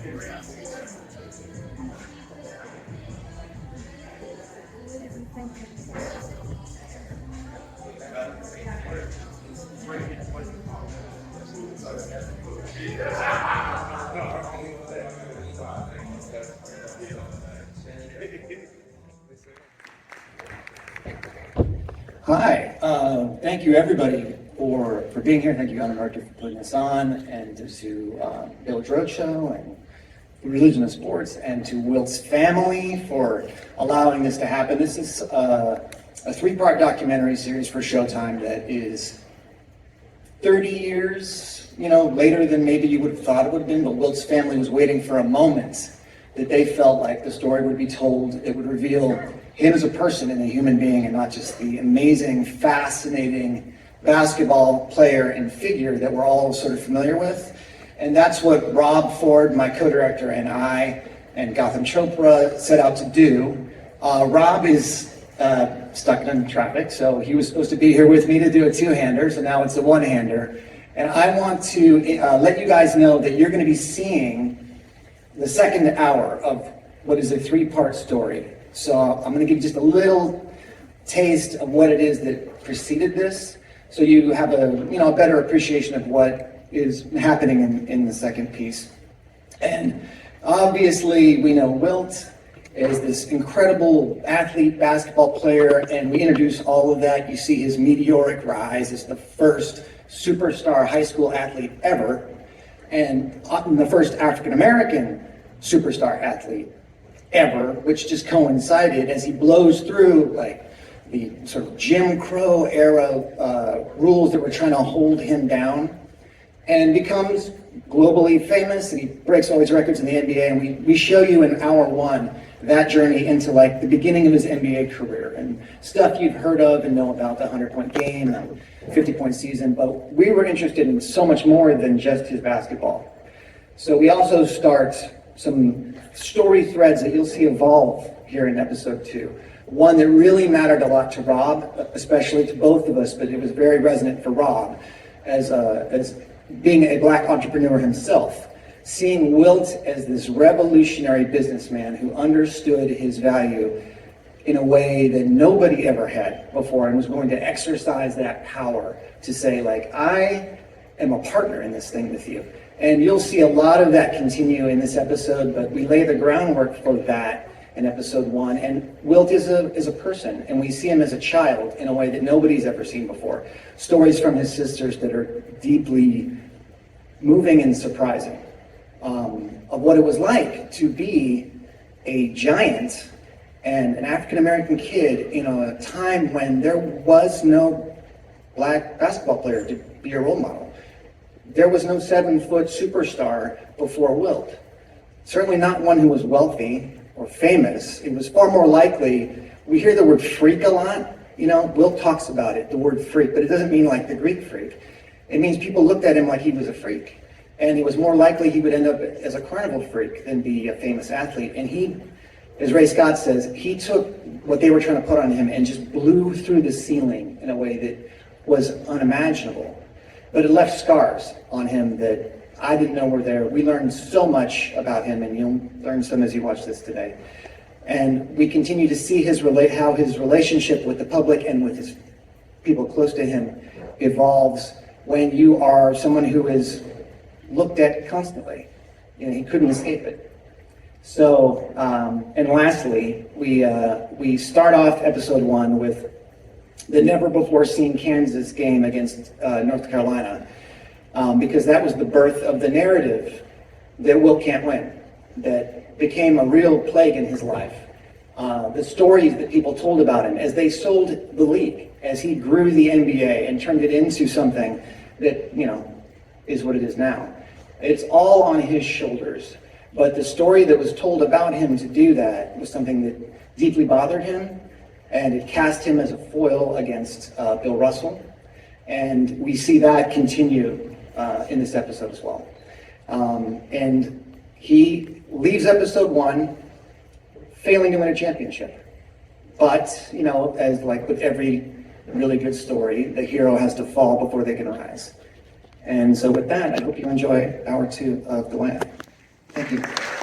Hi, thank you everybody for being here. Thank you, UNINTERRUPTED, for putting this on, and to Village Roadshow and Religion of Sports, and to Wilt's family for allowing this to happen. This is a three-part documentary series for Showtime that is 30 years, later than maybe you would have thought it would have been, but Wilt's family was waiting for a moment that they felt like the story would be told that would reveal him as a person and a human being, and not just the amazing, fascinating basketball player and figure that we're all sort of familiar with. And that's what Rob Ford, my co-director, and I, and Gotham Chopra set out to do. Rob is stuck in traffic, so he was supposed to be here with me to do a two-hander, so now it's a one-hander. And I want to let you guys know that you're going to be seeing the second hour of what is a three-part story. So I'm going to give you just a little taste of what it is that preceded this, so you have a better appreciation of what is happening in the second piece. And obviously we know Wilt is this incredible athlete, basketball player, and we introduce all of that. You see his meteoric rise as the first superstar high school athlete ever, and the first African-American superstar athlete ever, which just coincided as he blows through like the sort of Jim Crow era rules that were trying to hold him down, and becomes globally famous, and he breaks all these records in the NBA. And we show you in hour one that journey into like the beginning of his NBA career and stuff you've heard of and know about, the 100-point game, the 50-point season. But we were interested in so much more than just his basketball. So we also start some story threads that you'll see evolve here in episode 2. One that really mattered a lot to Rob, especially to both of us, but it was very resonant for Rob as being a black entrepreneur himself, seeing Wilt as this revolutionary businessman who understood his value in a way that nobody ever had before, and was going to exercise that power to say, like, I am a partner in this thing with you. And you'll see a lot of that continue in this episode, but we lay the groundwork for that in episode 1. And Wilt is a person, and we see him as a child in a way that nobody's ever seen before. Stories from his sisters that are deeply moving and surprising, of what it was like to be a giant and an African-American kid in a time when there was no black basketball player to be a role model. There was no 7-foot superstar before Wilt. Certainly not one who was wealthy or famous. It was far more likely, we hear the word freak a lot. Wilt talks about it, the word freak, but it doesn't mean like the Greek freak. It means people looked at him like he was a freak. And it was more likely he would end up as a carnival freak than be a famous athlete. And he, as Ray Scott says, he took what they were trying to put on him and just blew through the ceiling in a way that was unimaginable. But it left scars on him that I didn't know were there. We learned so much about him, and you'll learn some as you watch this today. And we continue to see how his relationship with the public and with his people close to him evolves when you are someone who is looked at constantly. He couldn't escape it. So, and lastly, we start off episode 1 with the never-before-seen Kansas game against North Carolina, because that was the birth of the narrative that Wilt can't win, that became a real plague in his life. The stories that people told about him as they sold the league, as he grew the NBA and turned it into something that, is what it is now. It's all on his shoulders. But the story that was told about him to do that was something that deeply bothered him, and it cast him as a foil against Bill Russell. And we see that continue in this episode as well. And he leaves episode 1 failing to win a championship. But, as like with every really good story, the hero has to fall before they can rise. And so with that, I hope you enjoy hour 2 of Goliath. Thank you.